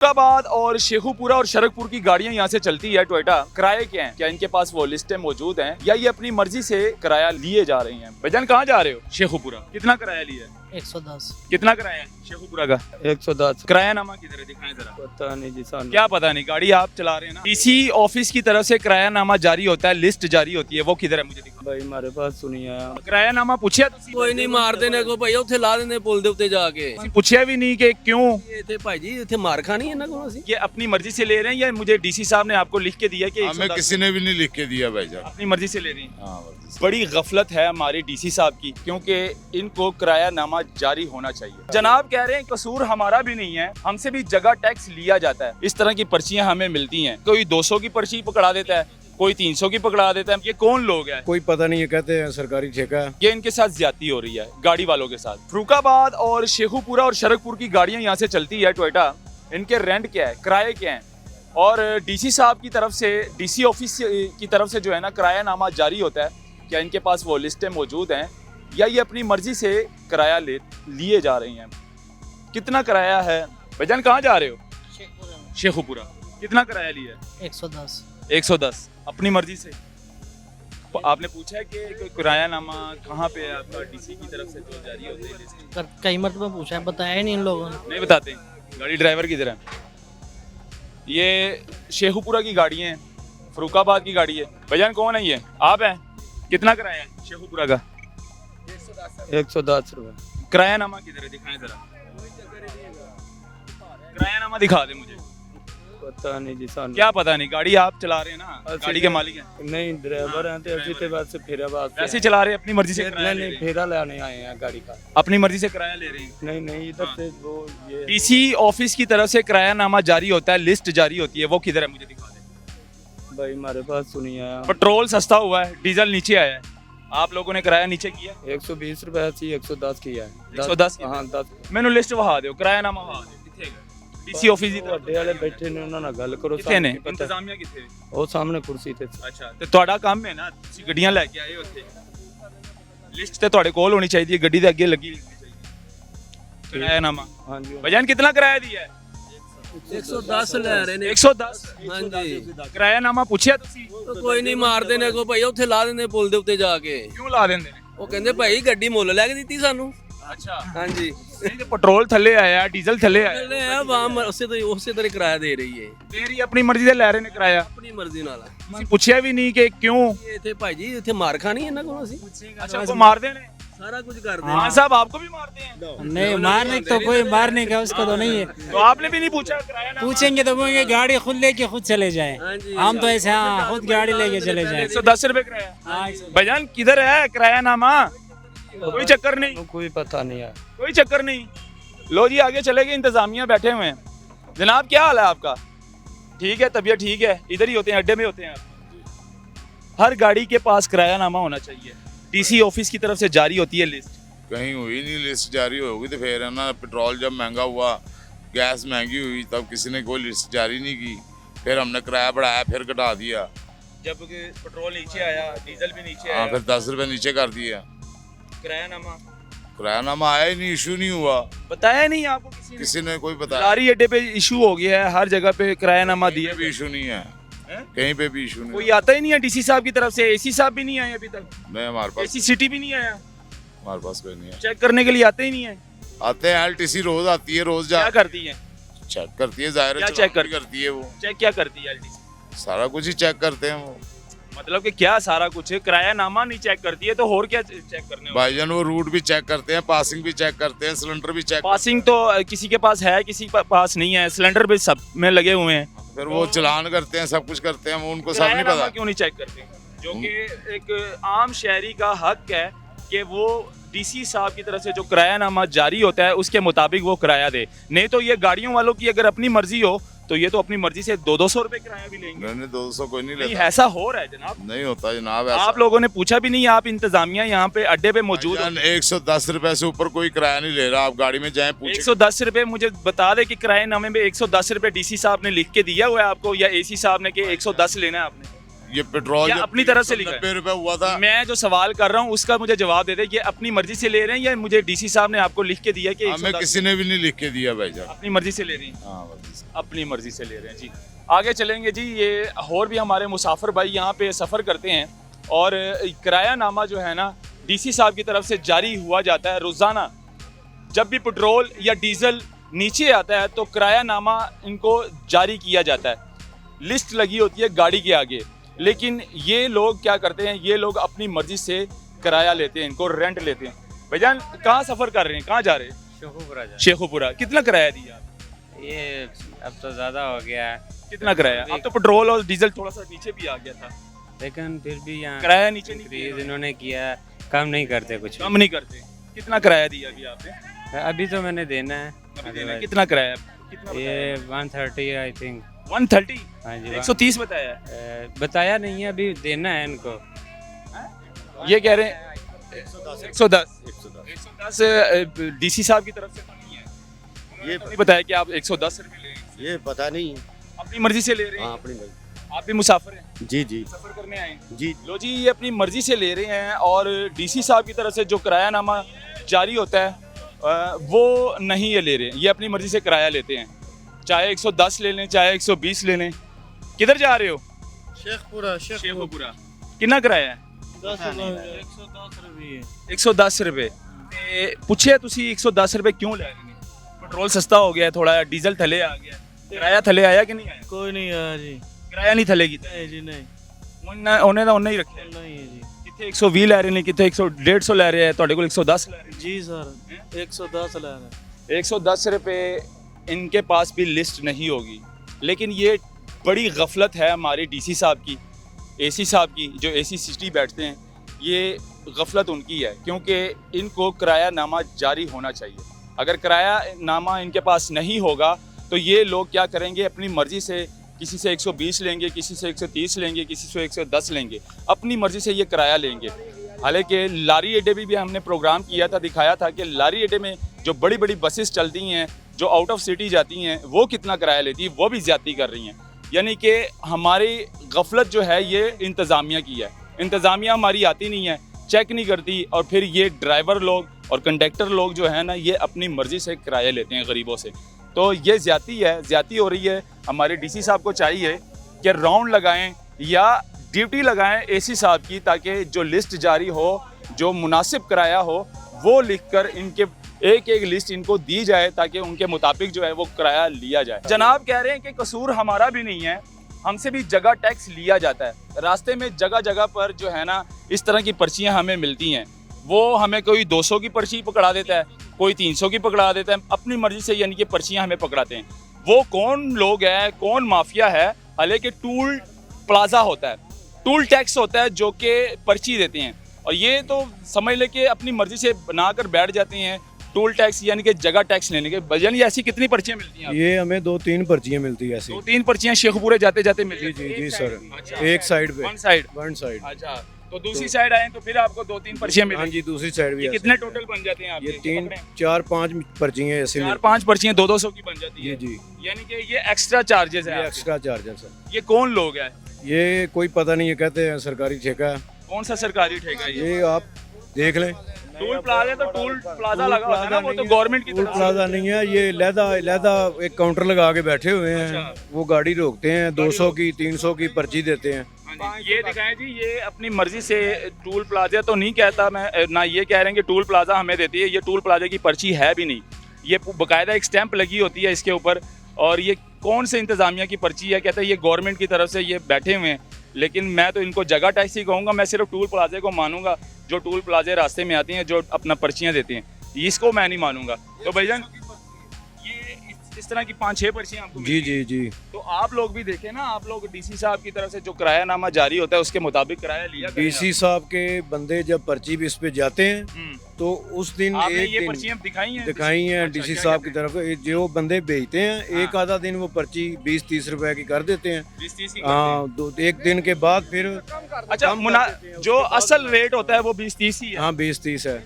फरुखाबाद और शेखुपुरा और शरकपुर की गाड़ियां यहाँ से चलती है टोयोटा। किराए क्या हैं? क्या इनके पास वो लिस्टें मौजूद हैं या ये अपनी मर्जी से किराया लिए जा रही हैं? भाईजान कहाँ जा रहे हो? शेखुपुरा। कितना किराया लिया है? 110। कितना किराया है शेखुपुरा का? 110। किराया नामा किधर है, दिखाएं जरा। पता नहीं जी सानू। क्या पता नहीं, गाड़ी आप चला रहे हैं ना। डीसी ऑफिस की तरफ से किराया नामा जारी होता है, लिस्ट जारी होती है, वो किधर है मुझे दिखाओ। भाई हमारे पास सुनी आया। किराया नामा पूछिया तुसी? ਕੋਈ ਨਹੀਂ ਮਾਰਦੇ ਨੇ ਕੋ ਭਾਈ ਉੱਥੇ ਲਾ ਦਿੰਦੇ ਪੁਲ ਦੇ ਉੱਤੇ ਜਾ ਕੇ पूछिया भी नहीं कि क्यों ਇੱਥੇ ਭਾਈ ਜੀ ਇੱਥੇ ਮਾਰ ਖਾਣੀ ਇਹਨਾਂ ਕੋਲ ਅਸੀਂ ये अपनी मर्जी से ले रहे हैं या मुझे डीसी साहब ने आपको लिख के दिया कि हमें 110 किसी ने भी नहीं लिख के दिया भाईजान। अपनी मर्जी से ले रही हैं? हाँ मर्जी से। बड़ी गफलत है हमारे डीसी साहब की, क्योंकि इनको किराया नामा जारी होना चाहिए। जनाब कह रहे हैं कसूर हमारा भी नहीं है, हमसे भी जगह टैक्स लिया जाता है। इस तरह की पर्चियां हमें मिलती हैं, कोई 200 की पर्ची पकड़ा देता है, कोई 300 की पकड़ा देता है। ये कौन लोग हैं? कोई पता नहीं है, कहते हैं सरकारी ठेका है। ये इनके साथ ज्यादती हो रही है गाड़ी वालों के साथ। फरुखाबाद और शेखुपुरा और शरकपुर की गाड़ियां यहाँ से चलती है टोयोटा। इनके रेंट क्या है, किराए क्या हैं, और डीसी साहब की तरफ से, डीसी ऑफिस की तरफ से जो है ना किराया नामा जारी होता है, क्या इनके पास वो लिस्टें मौजूद हैं या ये अपनी मर्जी से किराया लिए जा रही हैं? कितना किराया है? भाईजान कहाँ जा रहे हो? शेखुपुरा। कितना किराया लिया है? 110। 110 अपनी मर्जी से। आपने पूछा है कि कोई किराया नामा कहाँ पे है आपका, डीसी की तरफ से जो जारी होते हैं लिस्ट? कई मरतबा पूछा है, बताया ही नहीं इन लोगों ने। नहीं बताते। गाड़ी ड्राइवर किधर है? ये शेखुपुरा की गाड़ी है, फरुखाबाद की गाड़ी है। भाईजान कौन है ये? आप हैं? कितना किराया है शेखुपुरा का? 110 रुपए। किराया नामा किधर है, दिखाएं जरा। किराया नामा दिखा दे मुझे। पता नहीं जी सानू। क्या पता नहीं, गाड़ी आप चला रहे हैं ना, गाड़ी के मालिक हैं। नहीं ड्राइवर हैं तो ऐसे तो बस फेरा बात ऐसे ही चला रहे हैं, अपनी मर्जी से किराया नहीं ले नहीं रहे हैं। फेरा लेने आए हैं गाड़ी का। अपनी मर्जी से किराया ले रहे हैं। नहीं नहीं इधर हाँ। से वो ये डीसी ऑफिस की तरफ से किराया नामा जारी होता है, लिस्ट जारी होती है, वो किधर है मुझे दिखा दे। भाई हमारे पास सुनी आया। पेट्रोल सस्ता हुआ है, डीजल नीचे आया है, आप लोगों ने किराया नीचे किया। 120 रुपए ऐसी 110 किया है। 110 हाँ 10। मैंने लिस्ट वहा दो, किराया नामा वहा दो। किथे गए? डीसी ऑफिस ਦੀ ਵੱਡੇ ਵਾਲੇ ਬੈਠੇ ਨੇ ਉਹਨਾਂ ਨਾਲ ਗੱਲ ਕਰੋ। ਕਿਥੇ ਨੇ? ਸਾਨੂੰ ਕੀ ਪਤਾ। ਇੰਤਜ਼ਾਮੀਆ ਕਿਥੇ? ਉਹ ਸਾਹਮਣੇ ਕੁਰਸੀ ਤੇ। ਅੱਛਾ, ਤੇ ਤੁਹਾਡਾ ਕੰਮ ਹੈ ਨਾ, ਤੁਸੀਂ ਗੱਡੀਆਂ ਲੈ ਕੇ ਆਏ ਉੱਥੇ, ਲਿਸਟ ਤੇ ਤੁਹਾਡੇ ਕੋਲ ਹੋਣੀ ਚਾਹੀਦੀ ਹੈ, ਗੱਡੀ ਦੇ ਅੱਗੇ ਲੱਗੀ ਹੋਣੀ ਚਾਹੀਦੀ ਹੈ। ਕਿਰਾਇਆ ਨਾਮਾ। ਹਾਂਜੀ भाईजान कितना किराया दिया है? 110 ਲੈ ਰਹੇ ਨੇ 110 ਹਾਂਜੀ ਕਿਰਾਇਆ ਨਾਮਾ ਪੁੱਛਿਆ ਤੁਸੀਂ? ਕੋਈ ਨਹੀਂ ਮਾਰਦੇ ਨੇ ਕੋ ਭਾਈ ਉੱਥੇ ਲਾ ਦਿੰਦੇ ਪੁਲ ਦੇ ਉੱਤੇ ਜਾ ਕੇ ਕਿਉਂ ਲਾ ਦਿੰਦੇ ਨੇ? ਉਹ ਕਹਿੰਦੇ ਭਾਈ ਗੱਡੀ ਮੁੱਲ ਲੈ ਕੇ ਦਿੱਤੀ ਸਾਨੂੰ ਅੱਛਾ, ਹਾਂਜੀ ਨਹੀਂ ਤੇ ਪੈਟਰੋਲ ਥੱਲੇ ਆਇਆ, ਡੀਜ਼ਲ ਥੱਲੇ ਆਇਆ, ਲੈ ਆ ਵਾਮ ਉਸੇ ਤਰ੍ਹਾਂ ਕਿਰਾਇਆ ਦੇ ਰਹੀ ਹੈ ਫੇਰ ਹੀ ਆਪਣੀ ਮਰਜ਼ੀ ਦੇ ਲੈ ਰਹੇ ਨੇ ਕਿਰਾਇਆ। ਆਪਣੀ ਮਰਜ਼ੀ ਨਾਲ ਤੁਸੀਂ ਪੁੱਛਿਆ ਵੀ ਨਹੀਂ ਕਿ ਕਿਉਂ? ਇਹ ਇੱਥੇ ਭਾਈ ਜੀ ਇੱਥੇ ਮਾਰ ਖਾਣੀ ਇਹਨਾਂ ਕੋਲ ਅਸੀਂ अच्छा, वो मारते हैं? ਸਾਰਾ ਕੁਝ ਕਰਦੇ हाँ साहब, आपको भी मारते हैं? नहीं, मारने तो कोई मारने का उसका तो नहीं है। तो आपने भी नहीं पूछा किराया नामा? पूछेंगे तो बोलेंगे गाड़ी खुद लेके खुद चले जाए। हाँ जी। हम तो ऐसे हाँ खुद गाड़ी लेके चले जाए। 110 रुपए किराया। भाईजान किधर है किराया नामा? कोई चक्कर नहीं, कोई पता नहीं है। कोई चक्कर नहीं। लो जी आगे चले गए, इंतजामिया बैठे हुए हैं। जनाब क्या हाल है आपका? ठीक है, तबीयत ठीक है? इधर ही होते हैं, अड्डे में होते हैं आप? हर गाड़ी के पास किराया नामा होना चाहिए, डीसी ऑफिस की तरफ से जारी होती है लिस्ट। कहीं हुई नहीं, लिस्ट जारी होगी तो फिर है ना। पेट्रोल जब महंगा हुआ, गैस महंगी हुई, तब किसी ने कोई लिस्ट जारी नहीं की, फिर हमने किराया बढ़ाया, फिर घटा दिया। जब पेट्रोल नीचे आया, डीजल भी नीचे हाँ आया, फिर 10 रुपए नीचे कर दिया। किराया नामा किराया नामा आया ही नहीं, इशू नहीं हुआ, बताया नहीं आपको किसी ने? किसी ने कोई बताया। लारी अड्डे पे इशू हो गया है, हर जगह पे किराया नामा दिया कहीं भी इशू नहीं है, कहीं पे भी इशू नहीं कोई आता ही नहीं है डीसी साहब की तरफ से। एसी साहब भी नहीं आए अभी तक, नहीं हमारे पास, एसी सिटी भी नहीं आया, हमारे पास कोई नहीं है। चेक करने के लिए आते ही नहीं है। आते हैं, LTC रोज आती है, रोज जा क्या करती है? चेक करती है, जाहिर है क्या चलान चेक भी करती है वो, चेक क्या करती है एलटीसी? सारा कुछ ही चेक करते हैं वो। मतलब कि क्या सारा कुछ है? किराया नामा नहीं चेक करती है तो और क्या चेक करने होगा? भाईजान वो रूट भी चेक करते हैं, पासिंग भी चेक करते हैं, सिलेंडर भी चेक। पासिंग तो किसी के पास है, किसी के पास नहीं है, सिलेंडर भी सब में लगे हुए हैं। फिर वो चलान करते हैं, सब कुछ करते हैं, वो उनको सब किराया नहीं नामा पता। क्यों नहीं चेक करते? जो कि एक आम शहरी का हक है कि वो डीसी साहब की तरफ से जो किराया नामा जारी होता है उसके मुताबिक वो किराया दे। नहीं तो ये गाड़ियों वालों की अगर अपनी मर्जी हो तो ये तो अपनी मर्जी से 200 रुपए किराया भी लेंगे। मैंने 200 कोई नहीं नहीं, लेता, ऐसा हो रहा है जनाब। नहीं होता जनाब ऐसा। आप लोगों ने पूछा भी नहीं? आप इंतजामिया यहाँ पे अड्डे पे मौजूद हो। भाईजान 110 रुपए से ऊपर कोई किराया नहीं ले रहा, आप गाड़ी में जाएं पूछें। 110 रुपए मुझे बता दे कि किराए नामे में 110 रुपए डीसी साहब ने लिख के दिया हुआ है आपको, या एसी साहब ने कि 110 लेना है आपने? ये पेट्रोल क्या जब अपनी तरफ से लिखा है? 90 रुपए हुआ था। मैं जो सवाल कर रहा हूँ उसका मुझे जवाब दे दे, ये अपनी मर्जी से ले रहे हैं या मुझे डीसी साहब ने आपको लिख के दिया कि हमें 110? किसी ने भी नहीं लिख के दिया भाईजान। अपनी मर्जी से ले रही हैं। हाँ मर्जी से। अपनी मर्जी से ले रहे हैं जी। आगे चलेंगे जी, ये और भी हमारे मुसाफिर भाई यहाँ पे सफ़र करते हैं और किराया नामा जो है ना डीसी साहब की तरफ से जारी हुआ जाता है रोज़ाना। जब भी पेट्रोल या डीजल नीचे आता है तो किराया नामा इनको जारी किया जाता है, लिस्ट लगी होती है गाड़ी के आगे। लेकिन ये लोग क्या करते हैं, ये लोग अपनी मर्जी से किराया लेते हैं, इनको रेंट लेते हैं। भाईजान कहाँ सफ़र कर रहे हैं, कहाँ जा रहे हैं? शेखुपुरा शेखुपुरा। कितना किराया दिया आप? ये अब तो ज़्यादा हो गया है, कितना किराया? अब तो पेट्रोल और डीजल थोड़ा सा नीचे भी आ गया था, लेकिन फिर भी यहाँ किराया नीचे नहीं इंक्रीज किया। इन्होंने किया है, कम नहीं करते कुछ। कम नहीं करते। कितना किराया दिया अभी आपने? अभी तो मैंने देना है, अभी देना है। कितना किराया? कितना ये 130 आई थिंक। 130? हाँ जी 130 बताया है। बताया नहीं है, अभी देना है इनको। ये कह रहे हैं 110 डीसी साहब की तरफ से तो नहीं है, ये नहीं बताया कि आप 110 रुपये लें। ये पता नहीं। अपनी मर्जी से ले रहे हाँ हैं। अपनी मर्जी। आप भी मुसाफिर हैं, जी जी सफर करने आए हैं। जी। लो जी, ये अपनी मर्जी से ले रहे हैं और डीसी साहब की तरफ से जो किराया नामा जारी होता है वो नहीं ये ले रहे हैं, ये अपनी मर्जी से किराया लेते हैं, चाहे 110 ले लें चाहे 120 ले लें। किधर जा रहे हो? शेखपुरा शेखुपुरा। कितना किराया है? 110 रुपये। पूछे तुसी 110 रुपये क्यों ले रहे हैं? पेट्रोल सस्ता हो गया है थोड़ा, डीजल थले आ गया, किराया थले आया कि नहीं आया? कोई नहीं आया जी। किराया नहीं थले कीता? नहीं जी नहीं ਉਹਨੇ ਤਾਂ ਉਹਨੇ ਹੀ ਰੱਖਿਆ। नहीं है जी। ਕਿੱਥੇ 120 ਲੈ ਰਹੇ ਨੇ, ਕਿੱਥੇ 150 ਲੈ ਰਹੇ ਆ, ਤੁਹਾਡੇ ਕੋਲ 110 ਲੈ ਰਹੇ जी सर 110 ला रहे हैं। 110 रुपये इनके पास भी लिस्ट नहीं होगी। लेकिन ये बड़ी गफलत है हमारे डीसी साहब की, एसी साहब की, जो एसी सिटी बैठते हैं, ये गफलत उनकी है क्योंकि इनको किराया नामा जारी होना चाहिए। अगर किराया नामा इनके पास नहीं होगा तो ये लोग क्या करेंगे, अपनी मर्ज़ी से किसी से 120 लेंगे, किसी से 130 लेंगे, किसी से 110 लेंगे, अपनी मर्ज़ी से ये किराया लेंगे। हालांकि लारी अड्डे भी हमने प्रोग्राम किया था, दिखाया था कि लारी अड्डे में जो बड़ी बड़ी बसेस चलती हैं जो आउट ऑफ सिटी जाती हैं वो कितना किराया लेती है, वो भी ज़्यादती कर रही हैं। यानी कि हमारी गफलत जो है ये इंतज़ामिया की है। इंतज़ामिया हमारी आती नहीं है, चेक नहीं करती, और फिर ये ड्राइवर लोग और कंडक्टर लोग जो है ना ये अपनी मर्ज़ी से किराया लेते हैं गरीबों से। तो ये ज़्यादती है, ज़्यादती हो रही है। हमारे डीसी साहब को चाहिए कि राउंड लगाएं या ड्यूटी लगाएं एसी साहब की, ताकि जो लिस्ट जारी हो, जो मुनासिब किराया हो, वो लिखकर इनके एक एक लिस्ट इनको दी जाए ताकि उनके मुताबिक जो है वो किराया लिया जाए। जनाब कह रहे हैं कि कसूर हमारा भी नहीं है, हमसे भी जगह टैक्स लिया जाता है। रास्ते में जगह जगह पर जो है ना इस तरह की पर्चियाँ हमें मिलती हैं, वो हमें कोई 200 की पर्ची पकड़ा देता है, कोई 300 की पकड़ा देता है, अपनी मर्जी से यानी कि पर्चियाँ हमें पकड़ाते हैं। वो कौन लोग हैं, कौन माफिया है? हालांकि टूल प्लाजा होता है, टूल टैक्स होता है जो कि पर्ची देते हैं, और ये तो समझ ले कि अपनी मर्जी से बनाकर बैठ जाते हैं टूल टैक्स यानी कि जगह टैक्स लेने के। यानी ऐसी कितनी पर्चियाँ मिलती हैं? ये हमें 2-3 पर्चियाँ मिलती है ऐसी। 2-3 पर्चियाँ शेखपुरे जाते जाते मिलती जी हैं? जी जी सर, अच्छा। एक साइड पे, वन साइड। One side. अच्छा, तो दूसरी साइड आए तो फिर आपको 2-3 पर्चियाँ हाँ मिलेंगी। जी दूसरी साइड भी ये ऐसे। कितने टोटल बन जाते हैं आपके? ये 3-4-5 पर्चियाँ ऐसे मिलती 4-5 पर्चियाँ 200 की बन जाती जी है। जी। यानी कि ये एक्स्ट्रा चार्जेस है ये आपके। एक्स्ट्रा चार्जेस है। ये कौन लोग हैं? ये कोई पता नहीं है, कहते हैं सरकारी ठेका है। कौन सा सरकारी ठेका है ये? ये आप देख लें। टूल प्लाजा तो टूल प्लाजा लगा होता है ना, वो तो गवर्नमेंट की टूल तरफ से। प्लाजा नहीं है, ये लहदा एक काउंटर लगा के बैठे हुए हैं। अच्छा। वो गाड़ी रोकते हैं, 200 की 300 की पर्ची देते हैं। हाँ जी, ये दिखाएं जी, ये अपनी मर्जी से टूल प्लाजा तो नहीं कहता मैं ना, ये कह रहे हैं कि टूल प्लाजा हमें देती है, ये टूल प्लाजा की पर्ची है भी नहीं, ये बाकायदा एक स्टैंप लगी होती है इसके ऊपर। और ये कौन से इंतज़ामिया की पर्ची है? कहते हैं ये गवर्नमेंट की तरफ से ये बैठे हुए हैं। लेकिन मैं तो इनको जगह टैक्स ही कहूँगा, मैं सिर्फ टूल प्लाजे को मानूंगा जो टूल प्लाजे रास्ते में आती हैं, जो अपना पर्चियाँ देते हैं, इसको मैं नहीं मानूंगा। तो भाईजान ये इस तरह की 5-6 पर्चियाँ आपको जी जी जी। तो आप लोग भी देखें ना, आप लोग डीसी साहब की तरफ से जो किराया नामा जारी होता है उसके मुताबिक किराया लिया करें डीसी साहब के बंदे जब पर्ची भी इस पे जाते हैं आप। तो उस दिन आपने एक ये दिन पर्चियाँ दिखाई हैं? दिखाई हैं अच्छा, डीसी क्या साहब की कहते तरफ। जो बंदे भेजते हैं एक आधा दिन वो पर्ची 20-30 रुपए की कर देते हैं। हैं? 20-30 की हाँ, एक दिन के बाद फिर अच्छा, जो असल रेट होता है वो 20-30 ही है। हाँ 20-30 है।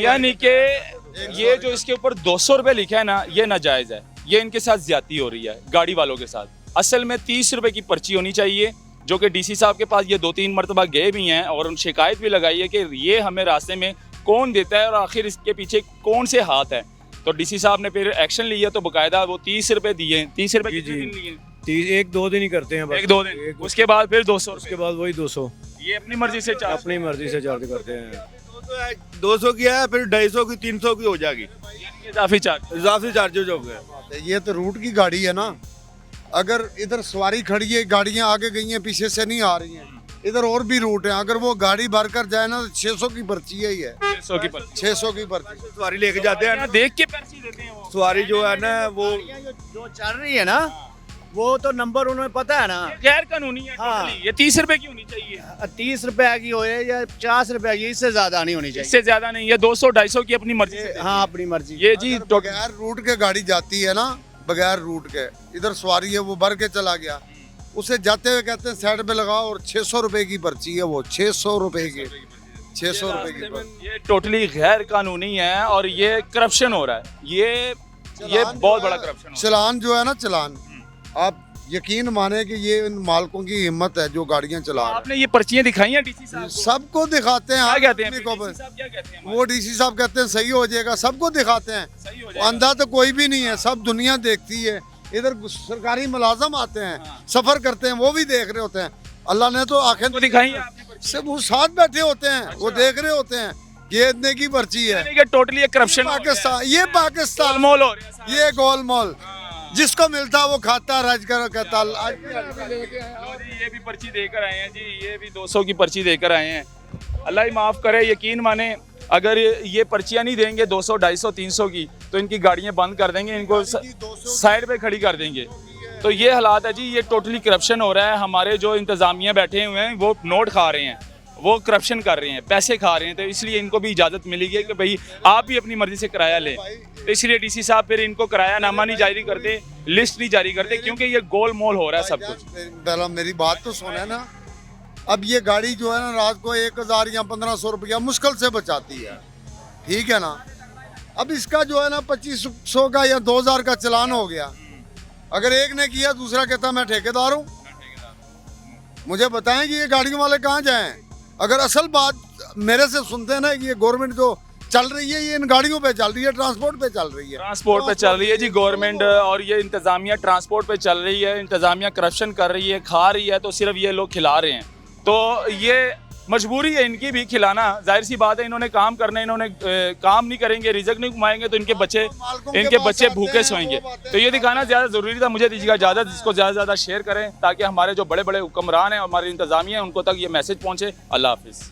यानी कि ये जो इसके ऊपर 200 रुपये लिखा है ना, ये नाजायज़ है, ये इनके साथ ज्यादती हो रही है गाड़ी वालों के साथ। असल में 30 रुपये की पर्ची होनी चाहिए, जो कि डीसी साहब के पास ये 2-3 मरतबा गए भी हैं और उन शिकायत भी लगाई है कि ये हमें रास्ते में कौन देता है और आखिर इसके पीछे कौन से हाथ हैं। तो डीसी साहब ने फिर एक्शन लिया तो बकायदा वो 30 रुपए दिए। 30 रुपए जी, कितने जी। दिन लिए? 1-2 दिन ही करते हैं बस। 1-2 दिन, एक- उसके बाद फिर 200 उसके बाद वही 200 ये अपनी मर्जी से चार्ज। अपनी मर्जी से चार्ज करते हैं। 200 की है, फिर 250 की 300 की हो जाएगी, इजाफी चार्ज। इजाफी चार्जेज हो गए। ये तो रूट की गाड़ी है ना, अगर इधर सवारी खड़ी है, गाड़ियां आगे गई हैं, पीछे से नहीं आ रही हैं, इधर और भी रूट है, अगर वो गाड़ी भर कर जाए ना तो 600 की पर्ची है, ये 600 की पर्ची। 600 की पर्ची। सवारी लेके जाते हैं, यहाँ देख के पर्ची देते हैं वो। सवारी जो है ना वो जो चल रही है ना वो तो नंबर उन्हें पता है ना। गैर कानूनी है हाँ। totally। ये 30 रुपए की होनी चाहिए, 30 रुपए की हो या 50 रुपए की, इससे ज्यादा नहीं होनी चाहिए। इससे ज्यादा नहीं है। 200-250 की अपनी मर्जी से। हाँ अपनी मर्जी। ये जी अगर बगैर रूट के गाड़ी जाती है ना, बगैर रूट के, इधर सवारी है वो भर के चला गया, उसे जाते हुए कहते हैं साइड पे लगाओ और 600 रुपए की पर्ची है, वो 600 रुपए की 600 रुपए की पर्ची। ये टोटली गैर कानूनी है और ये करप्शन हो रहा है। ये चालान बहुत जो बड़ा है- करप्शन हो चालान जो है ना, चालान, आप यकीन माने कि ये इन मालकों की हिम्मत है जो गाड़ियां चला रहा है। रहे आपने ये पर्चियां दिखाई हैं डीसी साहब हैं। को? सबको दिखाते हैं, क्या हर कहते हैं आदमी को डीसी साहब क्या कहते हैं? वो डीसी साहब कहते हैं सही हो जाएगा, सबको दिखाते हैं। सही हो वो जाएगा। अंधा तो कोई भी नहीं है, सब दुनिया देखती है। इधर सरकारी मुलाजम आते हैं, सफर करते हैं, वो भी देख रहे होते हैं। अल्लाह ने तो आंखें तो दिखाई है आपने पर्ची? सब वो साथ बैठे होते हैं, वो देख रहे होते हैं। ये इतने की पर्ची है। यानी कि टोटली एक करप्शन पाकिस्तान, ये पाकिस्तान, गोलमोल हो रहा है साहब। ये गोलमोल, जिसको मिलता वो खाता, राज कर कहता। लो जी, ये भी पर्ची देकर आए हैं जी, ये भी 200 की पर्ची देकर आए हैं। अल्लाह ही माफ़ करे, यकीन माने अगर ये पर्चियाँ नहीं देंगे 200, 250, 300 की तो इनकी गाड़ियाँ बंद कर देंगे, इनको साइड पे खड़ी कर देंगे। तो ये हालात है जी, ये टोटली करप्शन हो रहा है। हमारे जो इंतज़ामिया बैठे हुए हैं वो नोट खा रहे हैं, वो करप्शन कर रहे हैं, पैसे खा रहे हैं। तो इसलिए इनको भी इजाज़त मिलेगी कि भाई आप भी अपनी मर्ज़ी से किराया लें। तो इसलिए डीसी साहब फिर इनको किराया नामा नहीं जारी करते, लिस्ट नहीं जारी करते, क्योंकि ये गोल मोल हो रहा है सब कुछ। पहला मेरी बात तो सुने ना, अब ये गाड़ी जो है ना रात को 1000 या 1500 रुपया मुश्किल से बचाती है, ठीक है ना। अब इसका जो है ना 2500 का या 2000 का चलान हो गया, अगर एक ने किया दूसरा कहता मैं ठेकेदार हूँ। मुझे बताएं कि ये गाड़ियों वाले कहाँ जाएं। अगर असल बात मेरे से सुनते हैं ना कि ये गवर्नमेंट जो चल रही है ये इन गाड़ियों पे चल रही है, ट्रांसपोर्ट पे चल रही है। ट्रांसपोर्ट पे चल रही है जी गवर्नमेंट, और ये इंतज़ामिया ट्रांसपोर्ट पे चल रही है, इंतज़ामिया करप्शन कर रही है, खा रही है, तो सिर्फ ये लोग खिला रहे हैं। तो ये मजबूरी है इनकी भी खिलाना, जाहिर सी बात है। इन्होंने काम करना है, इन्होंने काम नहीं करेंगे, रिजक नहीं कमाएंगे तो इनके बच्चे भूखे सोएंगे। तो ये दिखाना ज़्यादा ज़रूरी था। मुझे दीजिएगा इजाज़त, इसको ज़्यादा से ज़्यादा शेयर करें ताकि हमारे जो बड़े बड़े हुक्मरान हैं, हमारे इंतज़ामिया हैं, उनको तक ये मैसेज पहुँचे। अल्लाह हाफिज़।